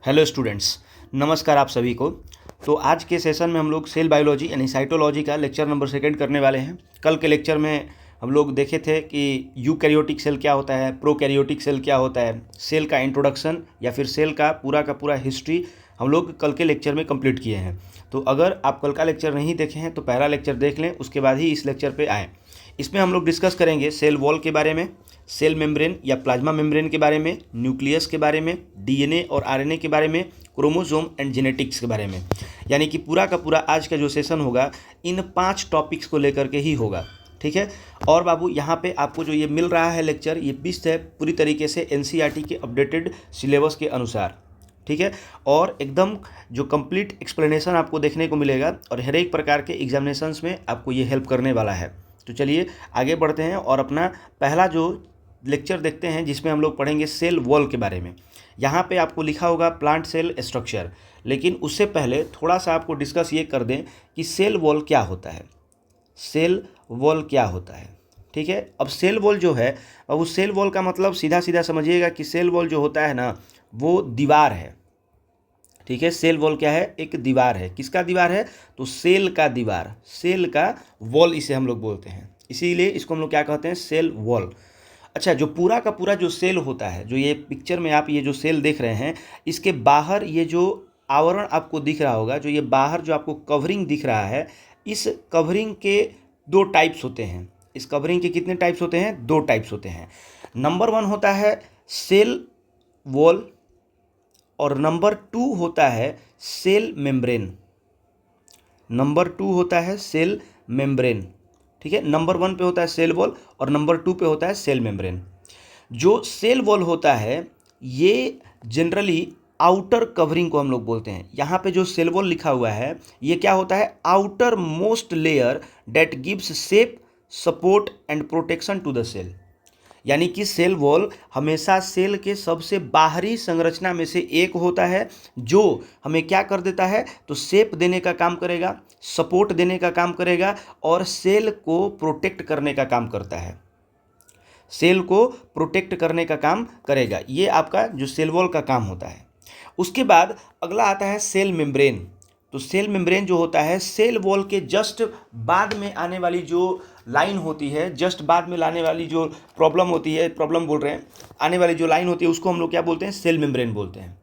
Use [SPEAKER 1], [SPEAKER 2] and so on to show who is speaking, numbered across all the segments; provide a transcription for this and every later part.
[SPEAKER 1] Hello students, नमस्कार आप सभी को। तो आज के सेशन में हम लोग सेल बायोलॉजी यानी साइटोलॉजी का लेक्चर नंबर 2 करने वाले हैं। कल के लेक्चर में हम लोग देखे थे कि यूकैरियोटिक सेल क्या होता है, प्रोकैरियोटिक सेल क्या होता है, सेल का इंट्रोडक्शन या फिर सेल का पूरा हिस्ट्री हम लोग कल के लेक्चर में कंप्लीट किए हैं। तो अगर आप कल का लेक्चर नहीं देखे हैं तो पहला लेक्चर देख लें, उसके बाद ही इस लेक्चर पे आएँ। इसमें हम लोग डिस्कस करेंगे सेल वॉल के बारे में, सेल मेम्ब्रेन या प्लाज्मा मेम्ब्रेन के बारे में, न्यूक्लियस के बारे में, डीएनए और आरएनए के बारे में, क्रोमोसोम एंड जेनेटिक्स के बारे में। यानी कि पूरा का पूरा आज का जो सेशन होगा इन 5 टॉपिक्स को लेकर के ही होगा। ठीक है। और बाबू यहाँ पे आपको जो ये मिल रहा है लेक्चर, ये बेस्ड है पूरी तरीके से एनसीईआरटी के अपडेटेड सिलेबस के अनुसार। ठीक है। और एकदम जो कंप्लीट एक्सप्लेनेशन आपको देखने को मिलेगा और हर एक प्रकार के एग्जामिनेशंस में आपको ये हेल्प करने वाला है। तो चलिए आगे बढ़ते हैं और अपना पहला जो लेक्चर देखते हैं जिसमें हम लोग पढ़ेंगे सेल वॉल के बारे में। यहाँ पे आपको लिखा होगा प्लांट सेल स्ट्रक्चर, लेकिन उससे पहले थोड़ा सा आपको डिस्कस ये कर दें कि सेल वॉल क्या होता है। सेल वॉल क्या होता है, ठीक है। अब सेल वॉल जो है, अब उस सेल वॉल का मतलब सीधा सीधा समझिएगा कि सेल वॉल जो होता है ना, वो दीवार है। ठीक है। सेल वॉल क्या है? एक दीवार है। किसका दीवार है? तो सेल का दीवार, सेल का वॉल इसे हम लोग बोलते हैं, इसीलिए इसको हम लोग क्या कहते हैं? Cell wall. अच्छा, जो पूरा का पूरा जो सेल होता है, जो ये पिक्चर में आप ये जो सेल देख रहे हैं, इसके बाहर ये जो आवरण आपको दिख रहा होगा, जो ये बाहर जो आपको कवरिंग दिख रहा है, इस कवरिंग के 2 टाइप्स होते हैं। इस कवरिंग के कितने टाइप्स होते हैं? 2 टाइप्स होते हैं। नंबर 1 होता है सेल वॉल और नंबर 2 होता है सेल मेम्ब्रेन। नंबर 2 होता है सेल मेम्ब्रेन। ठीक है। नंबर 1 पे होता है सेल वॉल और नंबर 2 पे होता है सेल मेम्ब्रेन। जो सेल वॉल होता है ये जनरली आउटर कवरिंग को हम लोग बोलते हैं। यहाँ पे जो सेल वॉल लिखा हुआ है ये क्या होता है? Outermost layer that gives shape, support and protection to the cell. यानी कि सेल वॉल हमेशा सेल के सबसे बाहरी संरचना में से एक होता है, जो हमें क्या कर देता है? तो शेप देने का काम करेगा, सपोर्ट देने का काम करेगा और सेल को प्रोटेक्ट करने का काम करता है। सेल को प्रोटेक्ट करने का काम करेगा, ये आपका जो सेल वॉल का काम होता है। उसके बाद अगला आता है सेल मेम्ब्रेन। तो सेल मेम्ब्रेन जो होता है, सेल वॉल के जस्ट बाद में आने वाली जो लाइन होती है, जस्ट बाद में लाने वाली जो प्रॉब्लम होती है, प्रॉब्लम बोल रहे हैं, आने वाली जो लाइन होती है उसको हम लोग क्या बोलते हैं? सेल मेम्ब्रेन बोलते हैं।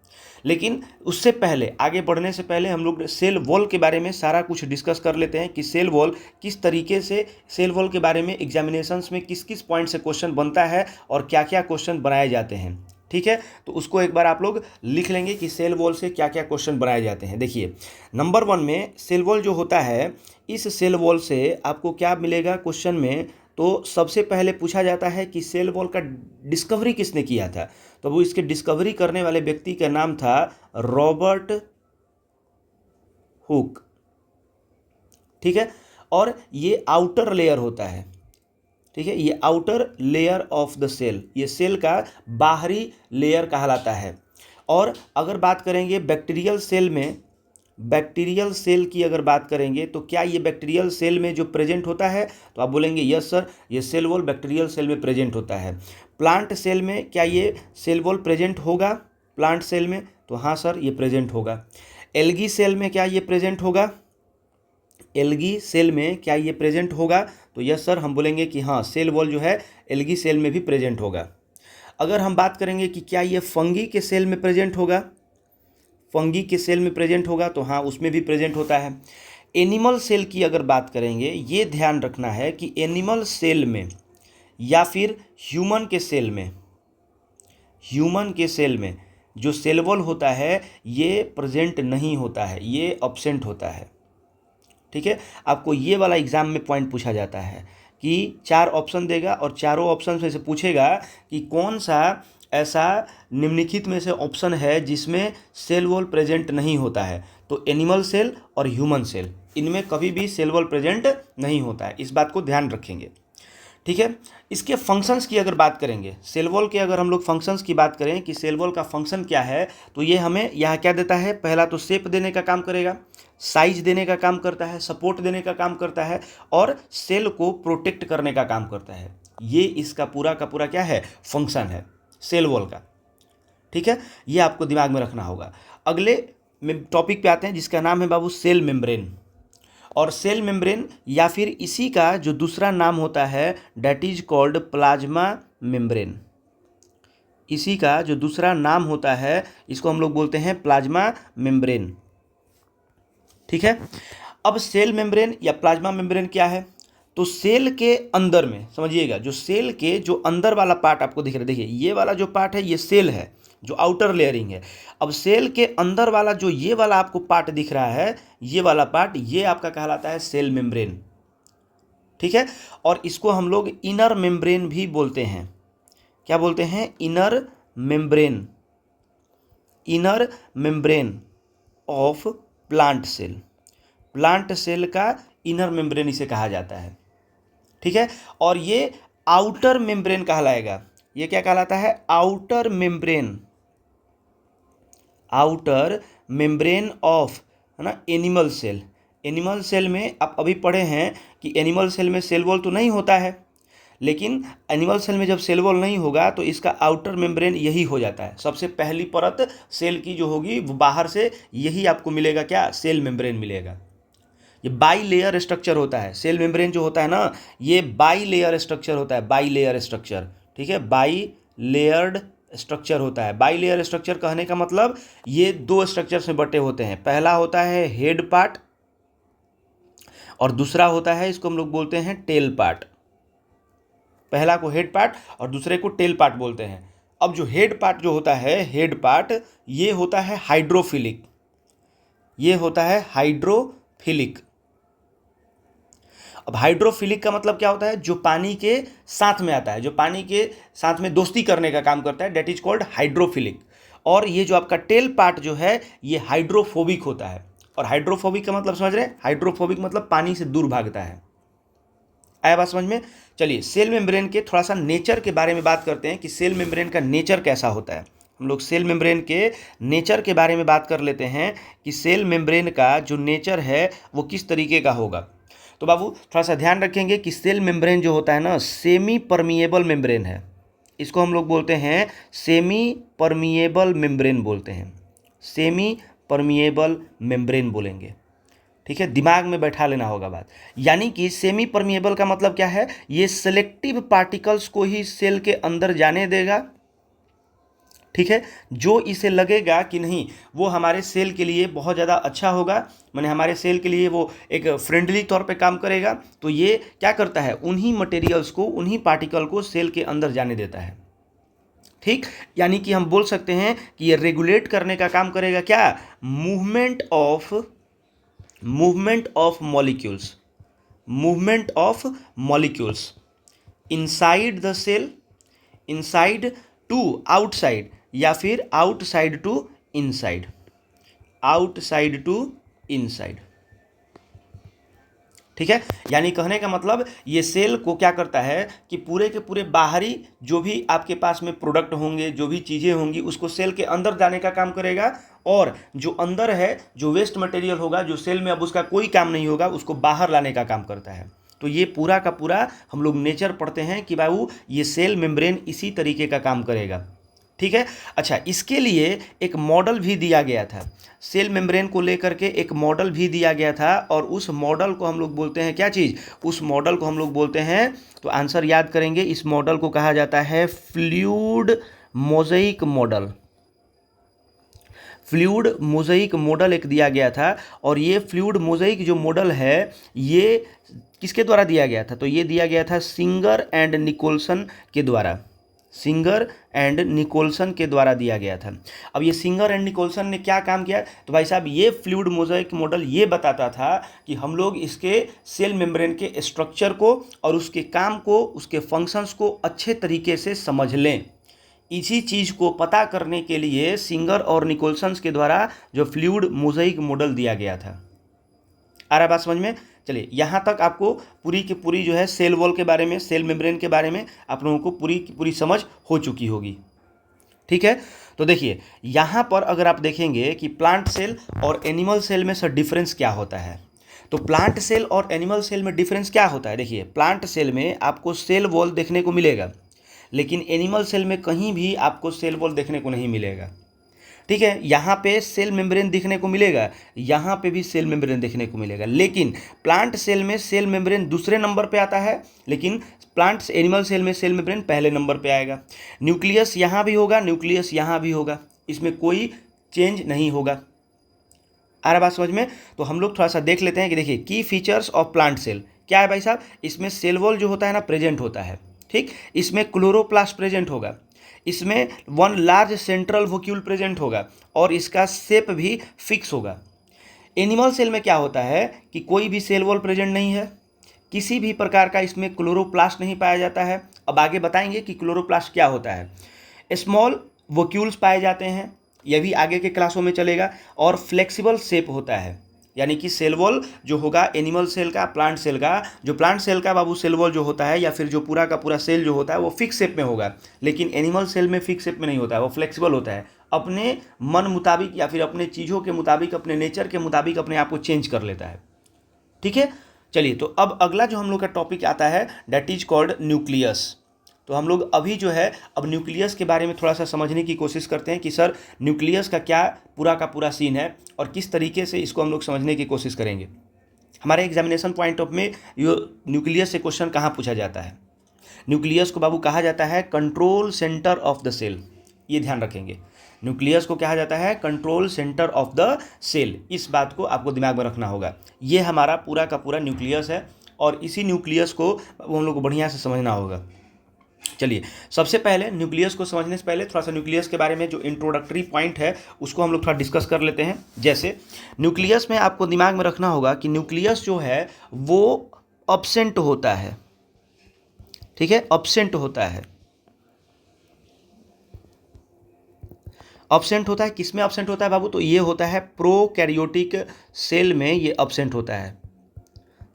[SPEAKER 1] लेकिन उससे पहले, आगे बढ़ने से पहले हम लोग सेल वॉल के बारे में सारा कुछ डिस्कस कर लेते हैं कि सेल वॉल किस तरीके से, सेल वॉल के बारे में एग्जामिनेशंस में किस किस पॉइंट से क्वेश्चन बनता है और क्या क्या क्वेश्चन बनाए जाते हैं। ठीक है। तो उसको एक बार आप लोग लिख लेंगे कि सेल वॉल से क्या क्या क्वेश्चन बनाए जाते हैं। देखिए, नंबर 1 में सेल वॉल जो होता है, इस सेल वॉल से आपको क्या मिलेगा क्वेश्चन में? तो सबसे पहले पूछा जाता है कि सेल वॉल का डिस्कवरी किसने किया था? तो वो इसके डिस्कवरी करने वाले व्यक्ति का नाम था रॉबर्ट हुक। ठीक है। और ये आउटर लेयर होता है। ठीक है। ये outer layer of the cell, ये सेल का बाहरी लेयर कहलाता है। और अगर बात करेंगे बैक्टीरियल सेल में, बैक्टीरियल सेल की अगर बात करेंगे तो क्या ये बैक्टीरियल सेल में जो प्रेजेंट होता है? तो आप बोलेंगे यस सर, ये सेल वॉल बैक्टीरियल सेल में प्रेजेंट होता है। प्लांट सेल में क्या ये सेल वॉल प्रेजेंट होगा? प्लांट सेल में तो हाँ सर, ये प्रेजेंट होगा। एल्गी सेल में क्या ये प्रेजेंट होगा? एल्गी सेल में क्या ये प्रेजेंट होगा? तो यस सर, हम बोलेंगे कि हाँ, सेल वॉल जो है एल्गी सेल में भी प्रेजेंट होगा। अगर हम बात करेंगे कि क्या ये फंगी के सेल में प्रेजेंट होगा? फंगी के सेल में प्रेजेंट होगा, तो हाँ, उसमें भी प्रेजेंट होता है। एनिमल सेल की अगर बात करेंगे, ये ध्यान रखना है कि एनिमल सेल में या फिर ह्यूमन के सेल में, ह्यूमन के सेल में जो सेल वॉल होता है ये प्रेजेंट नहीं होता है, ये अब्सेंट होता है। ठीक है। आपको ये वाला एग्जाम में पॉइंट पूछा जाता है कि 4 ऑप्शन देगा और चारों ऑप्शन में से पूछेगा कि कौन सा ऐसा निम्नलिखित में से ऑप्शन है जिसमें सेल वॉल प्रेजेंट नहीं होता है। तो एनिमल सेल और ह्यूमन सेल, इनमें कभी भी सेल वॉल प्रेजेंट नहीं होता है, इस बात को ध्यान रखेंगे। ठीक है। इसके फंक्शंस की अगर बात करेंगे, सेल वॉल के अगर हम लोग फंक्शंस की बात करें कि सेल वॉल का फंक्शन क्या है, तो ये हमें यहाँ क्या देता है? पहला तो शेप देने का काम करेगा, साइज देने का काम करता है, सपोर्ट देने का काम करता है और सेल को प्रोटेक्ट करने का काम करता है। ये इसका पूरा का पूरा क्या है? फंक्शन है सेल वॉल का। ठीक है, ये आपको दिमाग में रखना होगा। अगले टॉपिक पे आते हैं जिसका नाम है बाबू सेल मेम्ब्रेन। और सेल मेम्ब्रेन या फिर इसी का जो दूसरा नाम होता है that is called plasma membrane. इसी का जो दूसरा नाम होता है इसको हम लोग बोलते हैं प्लाज्मा मेम्ब्रेन। ठीक है, अब सेल मेम्ब्रेन या प्लाज्मा मेम्ब्रेन क्या है? तो सेल के अंदर में समझिएगा, जो सेल के जो अंदर वाला पार्ट आपको दिख रहा है, देखिए ये वाला जो पार्ट है ये सेल है, जो आउटर लेयरिंग है। अब सेल के अंदर वाला जो ये वाला आपको पार्ट दिख रहा है, ये वाला पार्ट, ये आपका कहलाता है सेल मेम्ब्रेन। ठीक है, और इसको हम लोग इनर मेम्ब्रेन भी बोलते हैं। क्या बोलते हैं? Inner membrane. Inner membrane of plant cell. Plant cell का इनर मेम्ब्रेन इसे कहा जाता है। ठीक है, और ये आउटर मेम्ब्रेन कहलाएगा। ये क्या कहलाता है? Outer membrane. Outer membrane of, है ना, एनिमल सेल। एनिमल सेल में आप अभी पढ़े हैं कि एनिमल सेल में सेल वॉल तो नहीं होता है, लेकिन एनिमल सेल में जब सेल वॉल नहीं होगा तो इसका आउटर मेम्ब्रेन यही हो जाता है। सबसे पहली परत सेल की जो होगी वो बाहर से यही आपको मिलेगा, क्या? सेल मेम्ब्रेन मिलेगा। ये बाई लेयर स्ट्रक्चर होता है। सेल मेम्ब्रेन जो होता है ना, ये बाई लेयर स्ट्रक्चर होता है। बाई लेयर स्ट्रक्चर, ठीक है, बाई लेयर्ड स्ट्रक्चर होता है। बाई लेयर स्ट्रक्चर कहने का मतलब ये दो स्ट्रक्चर से बटे होते हैं। पहला होता है हेड पार्ट और दूसरा होता है, इसको हम लोग बोलते हैं टेल पार्ट। पहला को हेड पार्ट और दूसरे को टेल पार्ट बोलते हैं। अब जो हेड पार्ट जो होता है, हेड पार्ट, ये होता है हाइड्रोफिलिक। ये होता है हाइड्रोफिलिक। अब हाइड्रोफिलिक का मतलब क्या होता है? जो पानी के साथ में आता है, जो पानी के साथ में दोस्ती करने का काम करता है, डेट इज कॉल्ड हाइड्रोफिलिक। और ये जो आपका टेल पार्ट जो है ये हाइड्रोफोबिक होता है। और हाइड्रोफोबिक का मतलब समझ रहे हैं? हाइड्रोफोबिक मतलब पानी से दूर भागता है। आया बात समझ में? चलिए सेल मेम्ब्रेन के थोड़ा सा नेचर के बारे में बात करते हैं कि सेल मेम्ब्रेन का नेचर कैसा होता है। हम लोग सेल मेम्ब्रेन के नेचर के बारे में बात कर लेते हैं कि सेल मेम्ब्रेन का जो नेचर है वो किस तरीके का होगा। तो बाबू थोड़ा सा ध्यान रखेंगे कि सेल मेम्ब्रेन जो होता है ना, सेमी परमिएबल मेम्ब्रेन है। इसको हम लोग बोलते हैं सेमी परमिएबल मेम्ब्रेन बोलते हैं। सेमी परमिएबल मेम्ब्रेन बोलेंगे। ठीक है, दिमाग में बैठा लेना होगा बात। यानी कि सेमी परमिएबल का मतलब क्या है? ये सेलेक्टिव पार्टिकल्स को ही सेल के अंदर जाने देगा। ठीक है, जो इसे लगेगा कि नहीं वो हमारे सेल के लिए बहुत ज़्यादा अच्छा होगा, माने हमारे सेल के लिए वो एक फ्रेंडली तौर पे काम करेगा, तो ये क्या करता है? उन्हीं मटेरियल्स को, उन्हीं पार्टिकल को सेल के अंदर जाने देता है। ठीक, यानी कि हम बोल सकते हैं कि ये रेगुलेट करने का काम करेगा। क्या? Movement of molecules. Movement of molecules inside the cell, inside to outside, या फिर outside to inside. Outside to inside. ठीक है, यानी कहने का मतलब ये सेल को क्या करता है कि पूरे के पूरे बाहरी जो भी आपके पास में प्रोडक्ट होंगे, जो भी चीज़ें होंगी, उसको सेल के अंदर जाने का काम करेगा। और जो अंदर है, जो वेस्ट मटेरियल होगा, जो सेल में अब उसका कोई काम नहीं होगा, उसको बाहर लाने का काम करता है। तो ये पूरा का पूरा हम लोग नेचर पढ़ते हैं कि बाबू ये सेल मेम्ब्रेन इसी तरीके का काम करेगा। ठीक है, अच्छा, इसके लिए एक मॉडल भी दिया गया था। सेल मेम्ब्रेन को लेकर के एक मॉडल भी दिया गया था, और उस मॉडल को हम लोग बोलते हैं क्या चीज़? उस मॉडल को हम लोग बोलते हैं, तो आंसर याद करेंगे, इस मॉडल को कहा जाता है फ्लूइड मोज़ेइक मॉडल। फ्लूइड मोज़ेइक मॉडल एक दिया गया था, और ये फ्लूइड मोज़ेइक जो मॉडल है ये किसके द्वारा दिया गया था? तो ये दिया गया था सिंगर एंड निकोलसन के द्वारा। सिंगर एंड निकोलसन के द्वारा दिया गया था। अब ये सिंगर एंड निकोलसन ने क्या काम किया? तो भाई साहब ये फ्लूइड मोज़ेइक मॉडल ये बताता था कि हम लोग इसके सेल मेम्ब्रेन के स्ट्रक्चर को और उसके काम को, उसके फंक्शंस को अच्छे तरीके से समझ लें। इसी चीज़ को पता करने के लिए सिंगर और निकोलसन के द्वारा जो फ्लूइड मोज़ेइक मॉडल दिया गया था। आ रहा बात समझ में? चलिए यहाँ तक आपको पूरी की पूरी जो है सेल वॉल के बारे में, सेल मेम्ब्रेन के बारे में आप लोगों को पूरी की पूरी समझ हो चुकी होगी। ठीक है, तो देखिए यहाँ पर अगर आप देखेंगे कि प्लांट सेल और एनिमल सेल में सर डिफरेंस क्या होता है, तो प्लांट सेल और एनिमल सेल में डिफरेंस क्या होता है? देखिए प्लांट सेल में आपको सेल वॉल देखने को मिलेगा, लेकिन एनिमल सेल में कहीं भी आपको सेल वॉल देखने को नहीं मिलेगा। ठीक है, यहाँ पे सेल मेम्ब्रेन दिखने को मिलेगा, यहाँ पे भी सेल मेम्ब्रेन देखने को मिलेगा, लेकिन प्लांट सेल में सेल मेम्ब्रेन दूसरे नंबर पे आता है, लेकिन प्लांट एनिमल सेल में सेल मेम्ब्रेन पहले नंबर पे आएगा। न्यूक्लियस यहाँ भी होगा, न्यूक्लियस यहाँ भी होगा, इसमें कोई चेंज नहीं होगा। आ रहा बात समझ में? तो हम लोग थोड़ा सा देख लेते हैं कि देखिए की फीचर्स ऑफ प्लांट सेल क्या है भाई साहब। इसमें सेल वॉल जो होता है ना प्रेजेंट होता है, ठीक। इसमें क्लोरोप्लास्ट प्रेजेंट होगा, इसमें वन लार्ज सेंट्रल वोक्यूल प्रेजेंट होगा और इसका शेप भी फिक्स होगा। एनिमल सेल में क्या होता है कि कोई भी सेल वॉल प्रेजेंट नहीं है, किसी भी प्रकार का इसमें क्लोरोप्लास्ट नहीं पाया जाता है। अब आगे बताएंगे कि क्लोरोप्लास्ट क्या होता है। स्मॉल वोक्यूल्स पाए जाते हैं, यह भी आगे के क्लासों में चलेगा, और फ्लेक्सिबल शेप होता है, यानी कि सेल वॉल जो होगा एनिमल सेल का, प्लांट सेल का, जो प्लांट सेल का बाबू सेल वॉल जो होता है या फिर जो पूरा का पूरा सेल जो होता है वो फिक्स शेप में होगा, लेकिन एनिमल सेल में फिक्स शेप में नहीं होता है, वो फ्लेक्सिबल होता है, अपने मन मुताबिक या फिर अपने चीज़ों के मुताबिक, अपने नेचर के मुताबिक अपने आप को चेंज कर लेता है। ठीक है, चलिए तो अब अगला जो हम लोग का टॉपिक आता है दैट इज कॉल्ड न्यूक्लियस। तो हम लोग अभी जो है अब न्यूक्लियस के बारे में थोड़ा सा समझने की कोशिश करते हैं कि सर न्यूक्लियस का क्या पूरा का पूरा सीन है और किस तरीके से इसको हम लोग समझने की कोशिश करेंगे। हमारे एग्जामिनेशन पॉइंट ऑफ में ये न्यूक्लियस से क्वेश्चन कहाँ पूछा जाता है। न्यूक्लियस को बाबू कहा जाता है control centre of the cell, ये ध्यान रखेंगे। न्यूक्लियस को कहा जाता है control centre of the cell, इस बात को आपको दिमाग में रखना होगा। ये हमारा पूरा का पूरा न्यूक्लियस है और इसी न्यूक्लियस को हम लोग को बढ़िया से समझना होगा। चलिए सबसे पहले न्यूक्लियस को समझने से पहले थोड़ा सा न्यूक्लियस के बारे में जो इंट्रोडक्टरी पॉइंट है उसको हम लोग थोड़ा डिस्कस कर लेते हैं। जैसे न्यूक्लियस में आपको दिमाग में रखना होगा कि न्यूक्लियस जो है वो अब्सेंट होता है, ठीक है, अब्सेंट होता है। अब्सेंट होता है किस में अब्सेंट होता है बाबू? तो ये होता है प्रोकैरियोटिक सेल में, ये अब्सेंट होता है।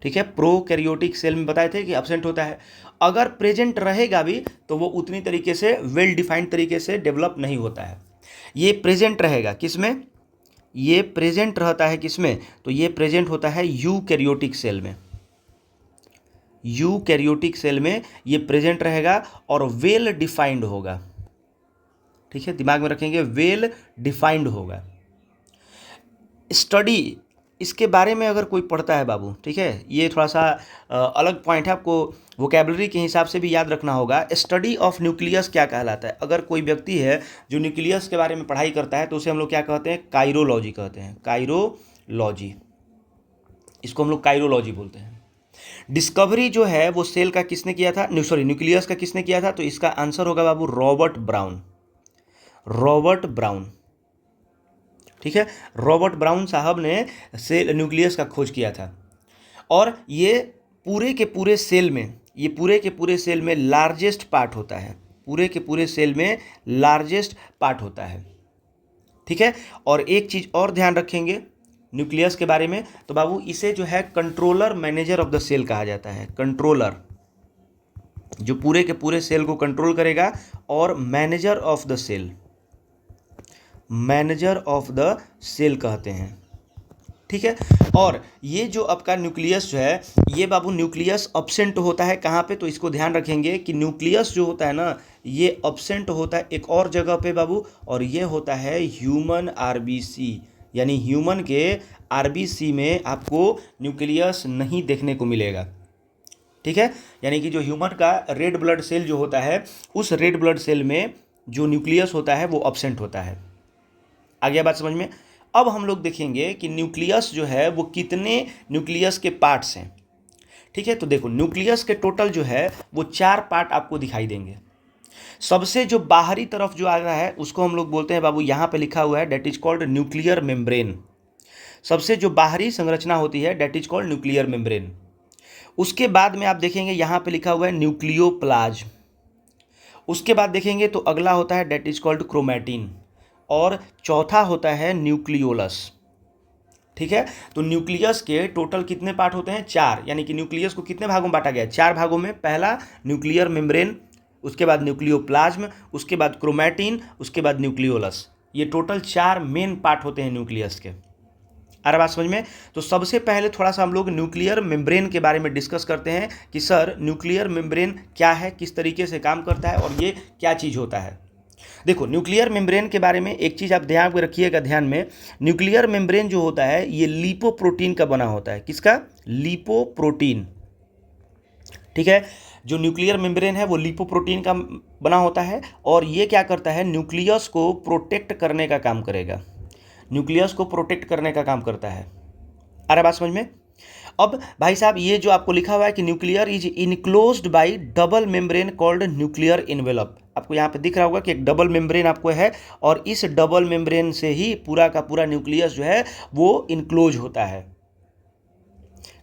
[SPEAKER 1] ठीक है, प्रोकैरियोटिक सेल में बताए थे कि अब्सेंट होता है। अगर प्रेजेंट रहेगा भी तो वो उतनी तरीके से वेल डिफाइंड तरीके से डेवलप नहीं होता है। ये प्रेजेंट रहेगा किसमें? ये प्रेजेंट रहता है किसमें? तो ये प्रेजेंट होता है यूकैरियोटिक सेल में। यूकैरियोटिक सेल में ये प्रेजेंट रहेगा और वेल डिफाइंड होगा। ठीक है, दिमाग में रखेंगे, वेल डिफाइंड होगा। स्टडी इसके बारे में अगर कोई पढ़ता है बाबू, ठीक है, ये थोड़ा सा अलग पॉइंट है, आपको वोकैबुलरी के हिसाब से भी याद रखना होगा। स्टडी ऑफ न्यूक्लियस क्या कहलाता है? अगर कोई व्यक्ति है जो न्यूक्लियस के बारे में पढ़ाई करता है तो उसे हम लोग क्या कहते हैं? काइरोलॉजी कहते हैं। काइरोलॉजी, इसको हम लोग काइरोलॉजी बोलते हैं। डिस्कवरी जो है वो सेल का किसने किया था? न्यूक्लियस का किसने किया था? तो इसका आंसर होगा बाबू रॉबर्ट ब्राउन। रॉबर्ट ब्राउन, ठीक है, रॉबर्ट ब्राउन साहब ने सेल न्यूक्लियस का खोज किया था। और ये पूरे के पूरे सेल में, ये पूरे के पूरे सेल में लार्जेस्ट पार्ट होता है, पूरे के पूरे सेल में लार्जेस्ट पार्ट होता है। ठीक है, और एक चीज़ और ध्यान रखेंगे न्यूक्लियस के बारे में, तो बाबू इसे जो है controller manager of the cell कहा जाता है। कंट्रोलर जो पूरे के पूरे सेल को कंट्रोल करेगा, और manager of the cell, manager of the cell कहते हैं। ठीक है, और ये जो आपका न्यूक्लियस जो है ये बाबू न्यूक्लियस अब्सेंट होता है कहाँ पे? तो इसको ध्यान रखेंगे कि न्यूक्लियस जो होता है ना ये अब्सेंट होता है एक और जगह पे बाबू, और ये होता है ह्यूमन आरबीसी, यानी ह्यूमन के आरबीसी में आपको न्यूक्लियस नहीं देखने को मिलेगा। ठीक है, यानी कि जो ह्यूमन का रेड ब्लड सेल जो होता है उस रेड ब्लड सेल में जो न्यूक्लियस होता है वो अब्सेंट होता है। आ गया बात समझ में? अब हम लोग देखेंगे कि न्यूक्लियस जो है वो कितने न्यूक्लियस के पार्ट्स हैं। ठीक है, तो देखो न्यूक्लियस के टोटल जो है वो 4 पार्ट आपको दिखाई देंगे। सबसे जो बाहरी तरफ जो आ रहा है उसको हम लोग बोलते हैं बाबू, यहाँ पे लिखा हुआ है that is called nuclear membrane. सबसे जो बाहरी संरचना होती है that is called nuclear membrane. उसके बाद में आप देखेंगे यहाँ पे लिखा हुआ है न्यूक्लियोप्लाज्म। उसके बाद देखेंगे तो अगला होता है डेट इज कॉल्ड क्रोमैटिन, और चौथा होता है न्यूक्लियोलस। ठीक है, तो न्यूक्लियस के टोटल कितने पार्ट होते हैं? 4, यानी कि न्यूक्लियस को कितने भागों में बांटा गया है? 4 भागों में। पहला न्यूक्लियर मेम्ब्रेन, उसके बाद न्यूक्लियोप्लाज्म, उसके बाद क्रोमैटिन, उसके बाद न्यूक्लियोलस। ये टोटल 4 मेन पार्ट होते हैं न्यूक्लियस के। आ रहा बात समझ में? तो सबसे पहले थोड़ा सा हम लोग न्यूक्लियर मेम्ब्रेन के बारे में डिस्कस करते हैं कि सर न्यूक्लियर मेम्ब्रेन क्या है, किस तरीके से काम करता है और ये क्या चीज़ होता है। देखो न्यूक्लियर मेम्ब्रेन के बारे में एक चीज़ आप ध्यान में रखिएगा, ध्यान में, न्यूक्लियर मेम्ब्रेन जो होता है ये लिपोप्रोटीन का बना होता है। किसका? लिपोप्रोटीन। ठीक है, जो न्यूक्लियर मेम्ब्रेन है वो लिपोप्रोटीन का बना होता है और ये क्या करता है, न्यूक्लियस को प्रोटेक्ट करने का काम करेगा। न्यूक्लियस को प्रोटेक्ट करने का काम करता है। अरे बात समझ में? अब भाई साहब ये जो आपको लिखा हुआ है कि nuclear is enclosed bye double membrane called nuclear envelope, आपको यहाँ पे दिख रहा होगा कि एक डबल मेम्ब्रेन आपको है और इस डबल मेम्ब्रेन से ही पूरा का पूरा न्यूक्लियस जो है वो इनक्लोज होता है।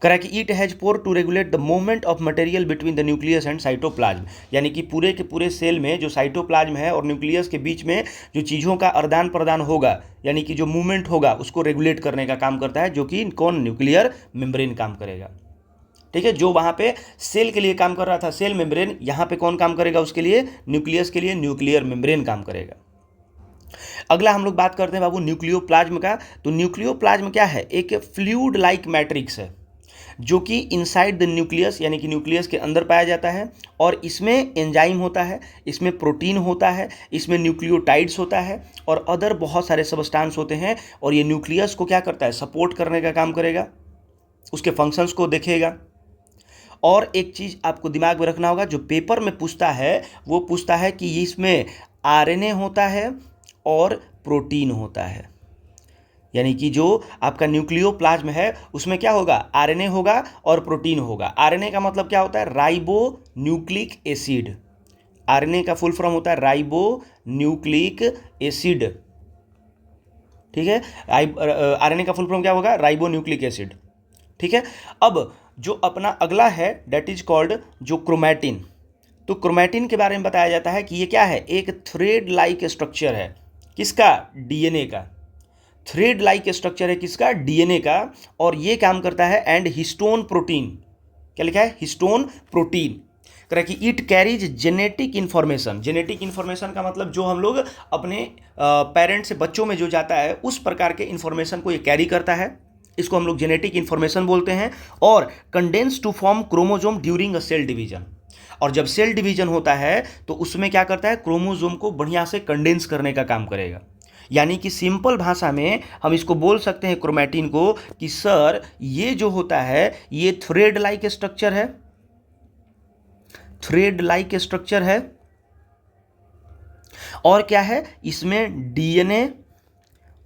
[SPEAKER 1] करा कि it has pore to regulate the movement of material between the nucleus and cytoplasm, यानी कि पूरे के पूरे सेल में जो साइटोप्लाज्म है और न्यूक्लियस के बीच में जो चीज़ों का आदान प्रदान होगा, यानी कि जो मूवमेंट होगा उसको रेगुलेट करने का काम करता है, जो कि कौन? न्यूक्लियर मेम्ब्रेन काम करेगा। ठीक है, जो वहाँ पे सेल के लिए काम कर रहा था सेल मेम्ब्रेन, यहाँ पे कौन काम करेगा उसके लिए? न्यूक्लियस के लिए न्यूक्लियर मेम्ब्रेन काम करेगा। अगला हम लोग बात करते हैं बाबू न्यूक्लियोप्लाज्म का। तो न्यूक्लियोप्लाज्म क्या है? एक फ्लूइड लाइक मैट्रिक्स है जो कि इनसाइड द न्यूक्लियस यानी कि न्यूक्लियस के अंदर पाया जाता है और इसमें एंजाइम होता है, इसमें प्रोटीन होता है, इसमें न्यूक्लियोटाइड्स होता है और अदर बहुत सारे सबस्टांस होते हैं और ये न्यूक्लियस को क्या करता है? सपोर्ट करने का काम करेगा, उसके फंक्शंस को देखेगा। और एक चीज़ आपको दिमाग में रखना होगा, जो पेपर में पूछता है वो पूछता है कि इसमें आरएनए होता है और प्रोटीन होता है, यानी कि जो आपका न्यूक्लियोप्लाज्म है उसमें क्या होगा? आरएनए होगा और प्रोटीन होगा। आरएनए का मतलब क्या होता है? Ribo nucleic acid. आरएनए का फुल फॉर्म होता है राइबो न्यूक्लिक एसिड। ठीक है, आरएनए का फुल फॉर्म क्या होगा? Ribo nucleic acid. ठीक है, अब जो अपना अगला है डेट इज कॉल्ड जो क्रोमैटिन। तो क्रोमैटिन के बारे में बताया जाता है कि ये क्या है? एक थ्रेड लाइक स्ट्रक्चर है। किसका? डीएनए का। थ्रेड लाइक स्ट्रक्चर है किसका? डीएनए का। और ये काम करता है एंड हिस्टोन प्रोटीन। क्या लिखा है? Histone protein. कह कि it carries genetic information. Genetic information का मतलब जो हम लोग अपने पेरेंट्स से बच्चों में जो जाता है उस प्रकार के इन्फॉर्मेशन को ये कैरी करता है, इसको हम लोग जेनेटिक इन्फॉर्मेशन बोलते हैं। और condense to form chromosome during a cell division. और जब सेल डिवीजन होता है तो उसमें क्या करता है? क्रोमोजोम को बढ़िया से कंडेंस करने का काम करेगा। यानी कि सिंपल भाषा में हम इसको बोल सकते हैं क्रोमैटिन को कि सर ये जो होता है ये थ्रेड लाइक स्ट्रक्चर है, थ्रेड लाइक स्ट्रक्चर है। और क्या है? इसमें डीएनए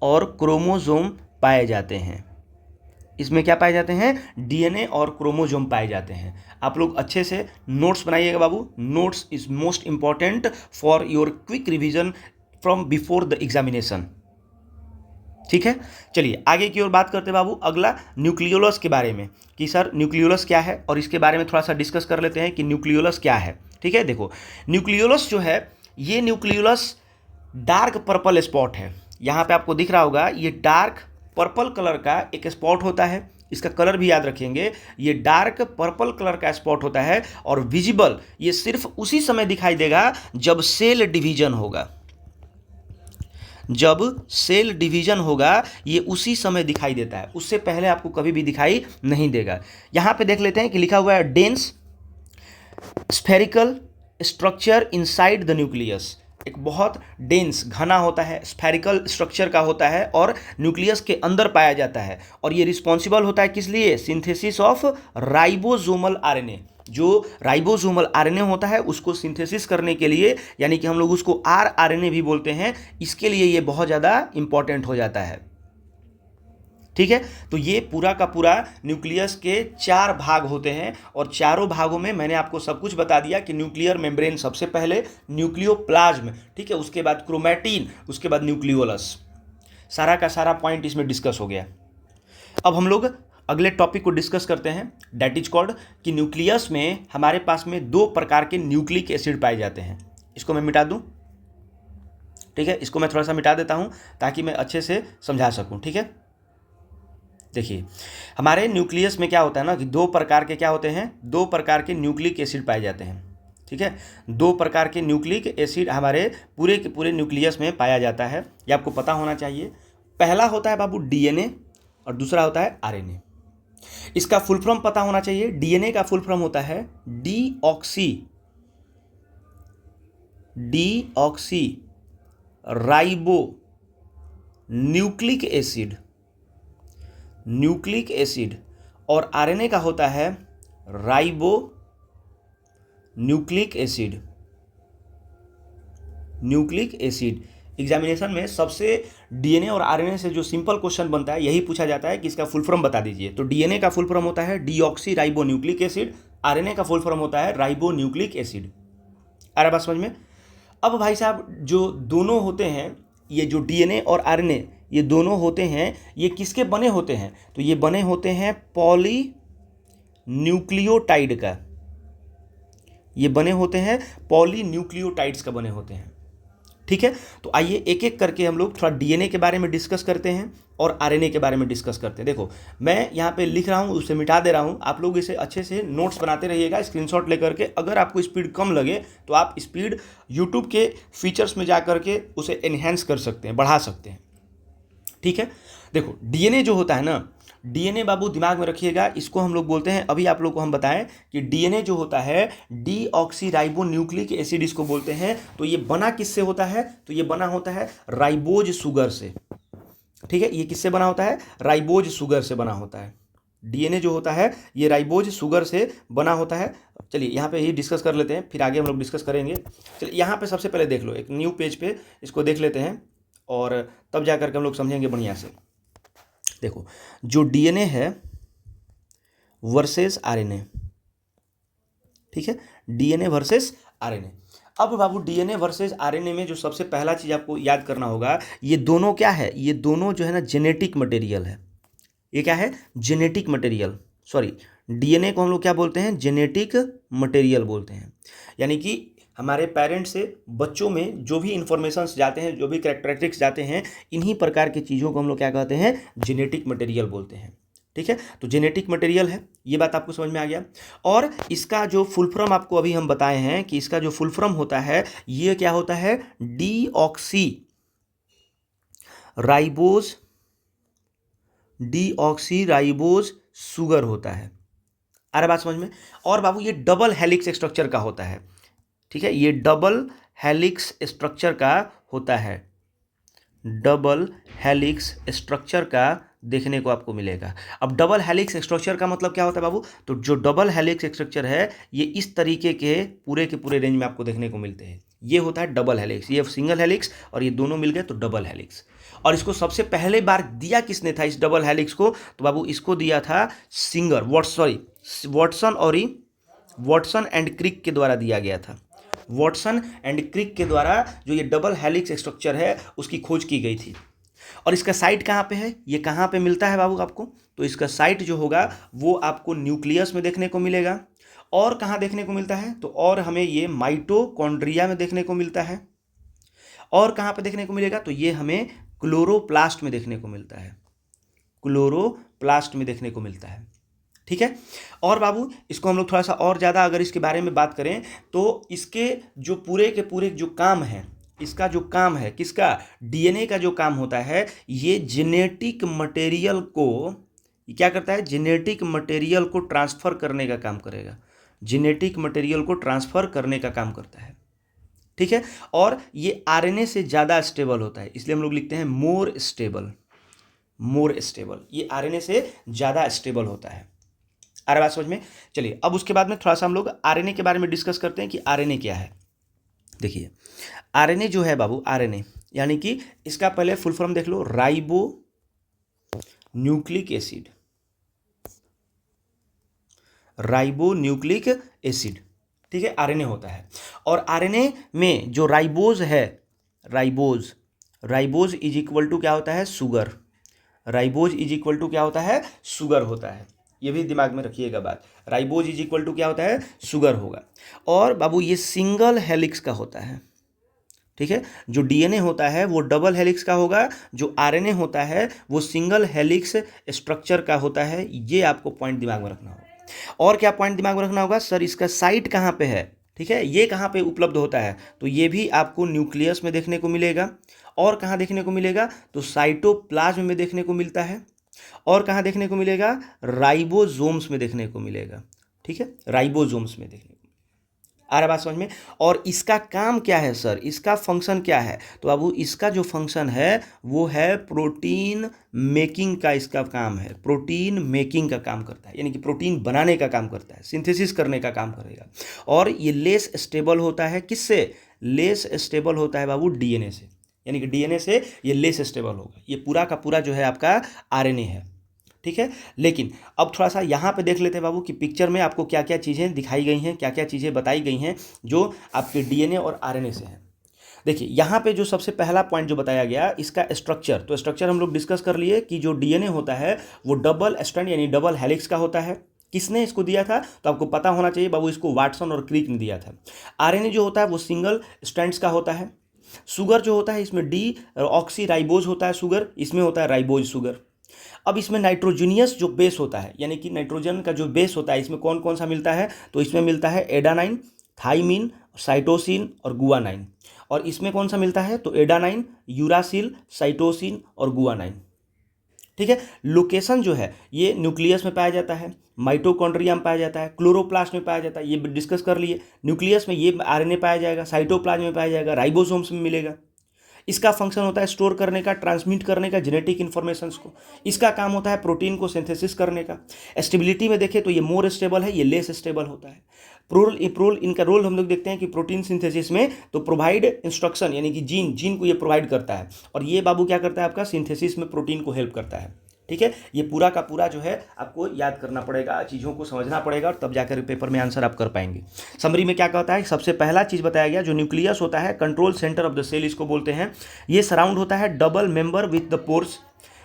[SPEAKER 1] और क्रोमोजोम पाए जाते हैं। इसमें क्या पाए जाते हैं? डीएनए और क्रोमोजोम पाए जाते हैं। आप लोग अच्छे से नोट्स बनाइएगा बाबू। Notes is most important for your quick revision from before the examination. ठीक है, चलिए आगे की ओर बात करते हैं बाबू। अगला न्यूक्लियोलस के बारे में कि सर न्यूक्लियोलस क्या है, और इसके बारे में थोड़ा सा डिस्कस कर लेते हैं कि न्यूक्लियोलस क्या है। ठीक है, देखो न्यूक्लियोलस जो है ये न्यूक्लियोलस डार्क पर्पल स्पॉट है। यहाँ पे आपको दिख रहा होगा ये डार्क पर्पल कलर का एक स्पॉट होता है। इसका कलर भी याद रखेंगे, ये डार्क पर्पल कलर का स्पॉट होता है और विजिबल ये सिर्फ उसी समय दिखाई देगा जब सेल डिवीजन होगा। जब सेल डिवीजन होगा ये उसी समय दिखाई देता है, उससे पहले आपको कभी भी दिखाई नहीं देगा। यहां पे देख लेते हैं कि लिखा हुआ है dense spherical structure inside the nucleus. एक बहुत डेंस घना होता है, स्फेरिकल स्ट्रक्चर का होता है और न्यूक्लियस के अंदर पाया जाता है। और ये रिस्पॉन्सिबल होता है किस लिए? Synthesis of ribosomal RNA. जो राइबोसोमल आरएनए होता है उसको सिंथेसिस करने के लिए, यानी कि हम लोग उसको आरएनए भी बोलते हैं, इसके लिए ये बहुत ज़्यादा इंपॉर्टेंट हो जाता है। ठीक है, तो ये पूरा का पूरा न्यूक्लियस के 4 भाग होते हैं और चारों भागों में मैंने आपको सब कुछ बता दिया कि न्यूक्लियर मेम्ब्रेन सबसे पहले, न्यूक्लियोप्लाज्म, ठीक है, उसके बाद क्रोमैटिन, उसके बाद न्यूक्लियोलस। सारा का सारा पॉइंट इसमें डिस्कस हो गया। अब हम लोग अगले टॉपिक को डिस्कस करते हैं, डेट इज कॉल्ड कि न्यूक्लियस में हमारे पास में 2 प्रकार के न्यूक्लिक एसिड पाए जाते हैं। इसको मैं मिटा दूं, ठीक है, इसको मैं थोड़ा सा मिटा देता हूं ताकि मैं अच्छे से समझा सकूं। ठीक है, देखिए हमारे न्यूक्लियस में क्या होता है ना कि 2 प्रकार के क्या होते हैं, 2 प्रकार के न्यूक्लिक एसिड पाए जाते हैं। ठीक है, 2 प्रकार के न्यूक्लिक एसिड हमारे पूरे के पूरे न्यूक्लियस में पाया जाता है, ये आपको पता होना चाहिए। पहला होता है बाबू डीएनए और दूसरा होता है आरएनए। इसका फुल फॉर्म पता होना चाहिए। डीएनए का फुल फॉर्म होता है डीऑक्सी राइबो न्यूक्लिक एसिड। और आरएनए का होता है राइबो न्यूक्लिक एसिड। एग्जामिनेशन में सबसे डीएनए और आरएनए से जो सिंपल क्वेश्चन बनता है यही पूछा जाता है कि इसका फुल फॉर्म बता दीजिए। तो डीएनए का फुल फॉर्म होता है deoxy ribo nucleic acid, RNA का फुल फॉर्म होता है राइबो न्यूक्लिक एसिड। आ रहा बात समझ में? अब भाई साहब जो दोनों होते हैं, ये जो डीएनए और आरएनए ये दोनों होते हैं, ये किसके बने होते हैं? तो ये बने होते हैं पॉली न्यूक्लियोटाइड का। ये बने होते हैं पॉली न्यूक्लियोटाइड्स का बने होते हैं। ठीक है, तो आइए एक एक करके हम लोग थोड़ा डीएनए के बारे में डिस्कस करते हैं और आरएनए के बारे में डिस्कस करते हैं। देखो मैं यहाँ पे लिख रहा हूँ, उसे मिटा दे रहा हूँ, आप लोग इसे अच्छे से नोट्स बनाते रहिएगा स्क्रीनशॉट लेकर के। अगर आपको स्पीड कम लगे तो आप स्पीड यूट्यूब के फीचर्स में जा करके उसे एनहेंस कर सकते हैं, बढ़ा सकते हैं। ठीक है, देखो डीएनए जो होता है ना, डीएनए बाबू दिमाग में रखिएगा, इसको हम लोग बोलते हैं, अभी आप लोग को हम बताएं कि डीएनए जो होता है डीऑक्सी राइबो न्यूक्लिक एसिड इसको बोलते हैं। तो ये बना किससे होता है? तो ये बना होता है राइबोज शुगर से। ठीक है, ये किससे बना होता है? राइबोज शुगर से बना होता है। डीएनए जो होता है ये राइबोज शुगर से बना होता है। चलिए यहाँ पे ही डिस्कस कर लेते हैं, फिर आगे हम लोग डिस्कस करेंगे। चलिए यहाँ पे सबसे पहले देख लो, एक न्यू पेज पे इसको देख लेते हैं और तब जा करके हम लोग समझेंगे बढ़िया से। देखो जो डीएनए है वर्सेस आरएनए, ठीक है, डीएनए वर्सेस आरएनए। अब बाबू डीएनए वर्सेस आरएनए में जो सबसे पहला चीज आपको याद करना होगा, ये दोनों क्या है? ये दोनों जो है ना जेनेटिक मटेरियल है। ये क्या है? Genetic material. सॉरी, डीएनए को हम लोग क्या बोलते हैं? जेनेटिक मटेरियल बोलते हैं। यानी कि हमारे पेरेंट्स से बच्चों में जो भी इंफॉर्मेशंस जाते हैं, जो भी कैरेक्टरिस्टिक्स जाते हैं, इन्हीं प्रकार की चीज़ों को हम लोग क्या कहते हैं? जेनेटिक मटेरियल बोलते हैं। ठीक है, तो जेनेटिक मटेरियल है, ये बात आपको समझ में आ गया। और इसका जो फुल फॉर्म आपको अभी हम बताए हैं कि इसका जो फुल फॉर्म होता है ये क्या होता है? डीऑक्सी राइबोज शुगर होता है। अरे बात समझ में? और बाबू ये डबल हेलिक्स स्ट्रक्चर का होता है। ठीक है, ये डबल हेलिक्स स्ट्रक्चर का होता है। डबल हेलिक्स स्ट्रक्चर का देखने को आपको मिलेगा। अब डबल हेलिक्स स्ट्रक्चर का मतलब क्या होता है बाबू? तो जो डबल हेलिक्स स्ट्रक्चर है ये इस तरीके के पूरे रेंज में आपको देखने को मिलते हैं। ये होता है डबल हेलिक्स। ये सिंगल हेलिक्स और ये दोनों मिल गए तो डबल हेलिक्स। और इसको सबसे पहले बार दिया किसने था इस डबल हेलिक्स को? तो बाबू इसको दिया था वाटसन एंड क्रिक के द्वारा दिया गया था। वाटसन एंड क्रिक के द्वारा जो ये डबल हेलिक्स स्ट्रक्चर है उसकी खोज की गई थी। और इसका साइट कहाँ पे है? ये कहाँ पे मिलता है बाबू आपको? तो इसका साइट जो होगा वो आपको न्यूक्लियस में देखने को मिलेगा। और कहाँ देखने को मिलता है? तो और हमें ये माइटोकॉन्ड्रिया में देखने को मिलता है। और कहाँ पे देखने को मिलेगा? तो ये हमें क्लोरोप्लास्ट में देखने को मिलता है। क्लोरोप्लास्ट में देखने को मिलता है। ठीक है, और बाबू इसको हम लोग थोड़ा सा और ज़्यादा अगर इसके बारे में बात करें तो इसके जो पूरे के पूरे जो काम है, इसका जो काम है किसका? डीएनए का जो काम होता है ये जेनेटिक मटेरियल को क्या करता है? जेनेटिक मटेरियल को ट्रांसफ़र करने का काम करेगा। जेनेटिक मटेरियल को ट्रांसफ़र करने का काम करता है। ठीक है, और ये आरएनए से ज़्यादा स्टेबल होता है, इसलिए हम लोग लिखते हैं मोर स्टेबल। ये आरएनए से ज़्यादा स्टेबल होता है। आ रहा बात समझ में? चलिए अब उसके बाद में थोड़ा सा हम लोग आरएनए के बारे में डिस्कस करते हैं कि आरएनए क्या है। देखिए आरएनए जो है बाबू, आरएनए यानी कि इसका पहले फुल फॉर्म देख लो, राइबो न्यूक्लिक एसिड। ठीक है, आरएनए होता है। और आरएनए में जो राइबोज है, राइबोज इज इक्वल टू क्या होता है? Sugar. Ribose is equal to क्या होता है? शुगर होता है। ये भी दिमाग में रखिएगा बात, राइबोज इज इक्वल टू क्या होता है? शुगर होगा। और बाबू ये सिंगल हेलिक्स का होता है। ठीक है, जो डीएनए होता है वो डबल हेलिक्स का होगा, जो आरएनए होता है वो सिंगल हेलिक्स स्ट्रक्चर का होता है। ये आपको पॉइंट दिमाग में रखना होगा। और क्या पॉइंट दिमाग में रखना होगा? सर इसका साइट कहाँ पे है? ठीक है, ये कहाँ पे उपलब्ध होता है? तो ये भी आपको न्यूक्लियस में देखने को मिलेगा। और कहाँ देखने को मिलेगा? तो साइटोप्लाज्म में देखने को मिलता है। और कहाँ देखने को मिलेगा, राइबोसोम्स में देखने को मिलेगा। ठीक है, राइबोसोम्स में देखने को, आ रहा बात समझ में। और इसका काम क्या है सर, इसका फंक्शन क्या है, तो बाबू इसका जो फंक्शन है वो है प्रोटीन मेकिंग का, इसका काम है प्रोटीन मेकिंग का काम करता है, यानी कि प्रोटीन बनाने का काम करता है, सिंथेसिस करने का काम करेगा। और ये लेस स्टेबल होता है, किससे, लेस स्टेबल होता है बाबू डीएनए से, यानी कि डीएनए से ये लेस स्टेबल होगा। ये पूरा का पूरा जो है आपका आरएनए है। ठीक है, लेकिन अब थोड़ा सा यहाँ पे देख लेते हैं बाबू कि पिक्चर में आपको क्या क्या चीज़ें दिखाई गई हैं, क्या क्या चीज़ें बताई गई हैं जो आपके डीएनए और आरएनए से हैं। देखिए यहाँ पे जो सबसे पहला पॉइंट जो बताया गया, इसका स्ट्रक्चर, तो स्ट्रक्चर हम लोग डिस्कस कर लिए कि जो डीएनए होता है वो डबल स्ट्रैंड यानी डबल हेलिक्स का होता है। किसने इसको दिया था, तो आपको पता होना चाहिए बाबू, इसको वाटसन और क्रिक ने दिया था। आरएनए जो होता है वो सिंगल स्ट्रैंड्स का होता है। शुगर जो होता है इसमें डी ऑक्सी राइबोज होता है शुगर, इसमें होता है राइबोज शुगर। अब इसमें नाइट्रोजनियस जो बेस होता है, यानी कि नाइट्रोजन का जो बेस होता है, इसमें कौन कौन सा मिलता है, तो इसमें मिलता है एडानाइन, थाइमिन, साइटोसिन और गुआनाइन। और इसमें कौन सा मिलता है, तो एडानाइन, यूरासिल, साइटोसिन और गुआनाइन। ठीक है, लोकेशन जो है ये न्यूक्लियस में पाया जाता है, माइटोकॉन्ड्रिया में पाया जाता है, क्लोरोप्लास्ट में पाया जाता है, ये डिस्कस कर लिए। न्यूक्लियस में ये आरएनए पाया जाएगा, साइटोप्लाज्म में पाया जाएगा, राइबोसोम्स में मिलेगा। इसका फंक्शन होता है स्टोर करने का, ट्रांसमिट करने का जेनेटिक इन्फॉर्मेशंस को। इसका काम होता है प्रोटीन को सिंथेसिस करने का। स्टेबिलिटी में देखें तो ये मोर स्टेबल है, ये लेस स्टेबल होता है। प्रोल इनका रोल हम लोग देखते हैं कि प्रोटीन सिंथेसिस में तो प्रोवाइड इंस्ट्रक्शन, यानी कि जीन को ये प्रोवाइड करता है, और ये बाबू क्या करता है आपका, सिंथेसिस में प्रोटीन को हेल्प करता है। ठीक है, ये पूरा का पूरा जो है आपको याद करना पड़ेगा, चीज़ों को समझना पड़ेगा, और तब जाकर पेपर में आंसर आप कर पाएंगे। समरी में क्या कहता है, सबसे पहला चीज़ बताया गया, जो न्यूक्लियस होता है control centre of the cell इसको बोलते हैं। ये सराउंड होता है double membrane with the pores.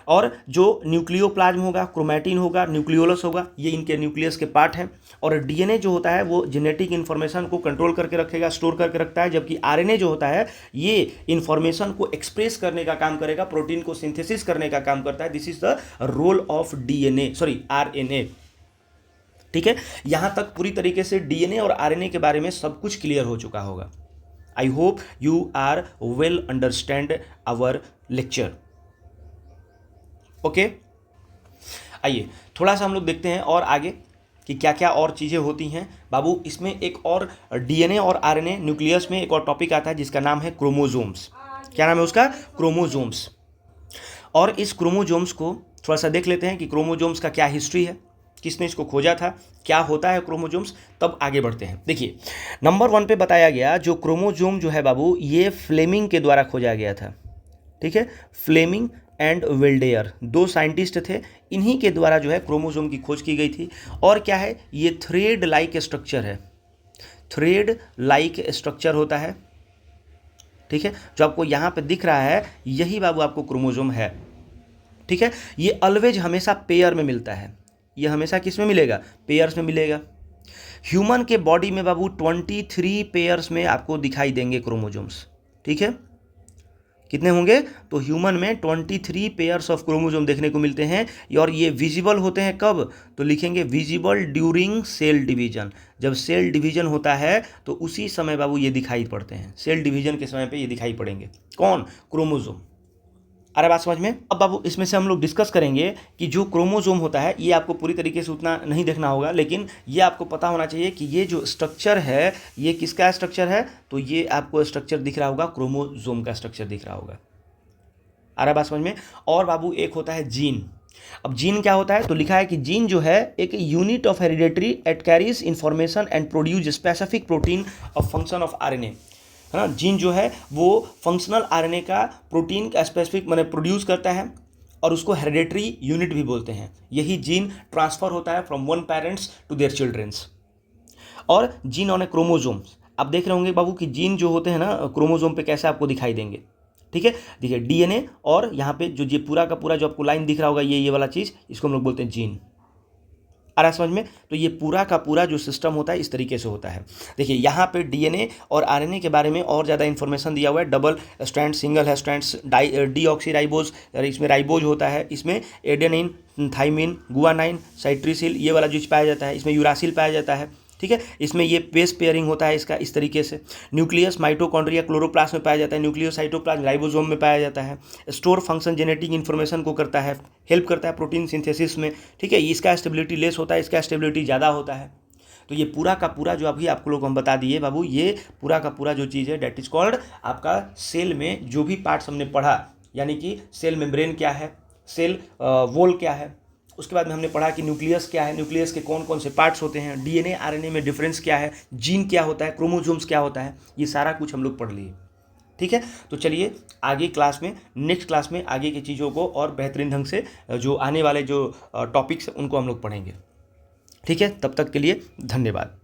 [SPEAKER 1] और जो न्यूक्लियोप्लाज्म होगा, क्रोमैटिन होगा, न्यूक्लियोलस होगा, ये इनके न्यूक्लियस के पार्ट हैं। और डीएनए जो होता है वो जेनेटिक इन्फॉर्मेशन को कंट्रोल करके रखेगा, स्टोर करके रखता है, जबकि आरएनए जो होता है ये इन्फॉर्मेशन को एक्सप्रेस करने का काम करेगा, प्रोटीन को सिंथेसिस करने का काम करता है। This is the role of DNA, sorry RNA. ठीक है, यहां तक पूरी तरीके से डीएनए और आरएनए के बारे में सब कुछ क्लियर हो चुका होगा। I hope you are well understand our lecture. Okay, आइए थोड़ा सा हम लोग देखते हैं और आगे कि क्या क्या और चीज़ें होती हैं बाबू। इसमें एक और डीएनए और आरएनए न्यूक्लियस में एक और टॉपिक आता है जिसका नाम है क्रोमोजोम्स। क्या नाम है उसका, क्रोमोजोम्स। और इस क्रोमोजोम्स को थोड़ा सा देख लेते हैं कि क्रोमोजोम्स का क्या हिस्ट्री है, किसने इसको खोजा था, क्या होता है क्रोमोजोम्स, तब आगे बढ़ते हैं। देखिए नंबर 1 पे बताया गया, जो क्रोमोजोम जो है बाबू ये फ्लेमिंग के द्वारा खोजा गया था। ठीक है, फ्लेमिंग एंड विल्डेयर 2 साइंटिस्ट थे, इन्हीं के द्वारा जो है क्रोमोसोम की खोज की गई थी। और क्या है, ये थ्रेड लाइक स्ट्रक्चर है, थ्रेड लाइक स्ट्रक्चर होता है। ठीक है, जो आपको यहाँ पे दिख रहा है यही बाबू आपको क्रोमोसोम है। ठीक है, ये ऑलवेज हमेशा पेयर में मिलता है, ये हमेशा किस में मिलेगा, पेयर्स में मिलेगा। ह्यूमन के बॉडी में बाबू 23 पेयर्स में आपको दिखाई देंगे क्रोमोसोम्स। ठीक है, कितने होंगे, तो ह्यूमन में 23 पेयर्स ऑफ क्रोमोसोम देखने को मिलते हैं। और ये विजिबल होते हैं कब, तो लिखेंगे विजिबल ड्यूरिंग सेल डिवीजन। जब सेल डिवीजन होता है तो उसी समय बाबू ये दिखाई पड़ते हैं, सेल डिवीजन के समय पे ये दिखाई पड़ेंगे। कौन, क्रोमोसोम। अरे बात समझ में। अब बाबू इसमें से हम लोग डिस्कस करेंगे कि जो क्रोमोसोम होता है ये आपको पूरी तरीके से उतना नहीं देखना होगा, लेकिन ये आपको पता होना चाहिए कि ये जो स्ट्रक्चर है ये किसका स्ट्रक्चर है, तो ये आपको स्ट्रक्चर दिख रहा होगा, क्रोमोसोम का स्ट्रक्चर दिख रहा होगा। आ रहा बात समझ में। और बाबू एक होता है जीन। अब जीन क्या होता है, तो लिखा है कि जीन जो है एक unit of hereditary that carries information and produce specific protein of function of RNA. है ना, जीन जो है वो फंक्शनल आरएनए का प्रोटीन का स्पेसिफिक मैंने प्रोड्यूस करता है, और उसको हेरिडेटरी यूनिट भी बोलते हैं। यही जीन ट्रांसफर होता है from one parents to their childrens. और जीन ऑन ए क्रोमोजोम, आप देख रहे होंगे बाबू कि जीन जो होते हैं ना क्रोमोजोम पे कैसे आपको दिखाई देंगे। ठीक है, देखिए डीएनए और यहाँ पे जो ये पूरा का पूरा जो आपको लाइन दिख रहा होगा ये वाला चीज़, इसको हम लोग बोलते हैं जीन। आ रहा समझ में। तो ये पूरा का पूरा जो सिस्टम होता है इस तरीके से होता है। देखिए यहाँ पे डीएनए और आरएनए के बारे में और ज़्यादा इन्फॉर्मेशन दिया हुआ है। डबल स्ट्रैंड, सिंगल है स्ट्रैंड्स, डीऑक्सीराइबोज, इसमें राइबोज होता है, इसमें एडेनिन, थाइमिन, गुआनाइन, साइट्रिसिल ये वाला चीज़ पाया जाता है, इसमें यूरासिल पाया जाता है। ठीक है। इसमें ये बेस पेयरिंग होता है इसका इस तरीके से। न्यूक्लियस माइटोकॉन्ड्रिया क्लोरोप्लास्ट में पाया जाता है, न्यूक्लियोसाइटोप्लाज्म राइबोसोम में पाया जाता है। स्टोर फंक्शन जेनेटिक इन्फॉर्मेशन को करता है, हेल्प करता है प्रोटीन सिंथेसिस में, ठीक है। इसका स्टेबिलिटी लेस होता है, इसका स्टेबिलिटी ज़्यादा होता है। तो ये पूरा का पूरा जो अभी आपको लोग हम बता दिए बाबू, ये पूरा का पूरा जो चीज़ है डेट इज कॉल्ड आपका सेल में जो भी पार्ट्स हमने पढ़ा, यानी कि सेल मेम्ब्रेन क्या है, सेल वॉल क्या है, उसके बाद में हमने पढ़ा कि न्यूक्लियस क्या है, न्यूक्लियस के कौन कौन से पार्ट्स होते हैं, डीएनए आरएनए में डिफरेंस क्या है, जीन क्या होता है, क्रोमोसोम्स क्या होता है, ये सारा कुछ हम लोग पढ़ लिए। ठीक है। तो चलिए आगे क्लास में, नेक्स्ट क्लास में आगे की चीज़ों को और बेहतरीन ढंग से जो आने वाले जो टॉपिक्स उनको हम लोग पढ़ेंगे। ठीक है, तब तक के लिए धन्यवाद।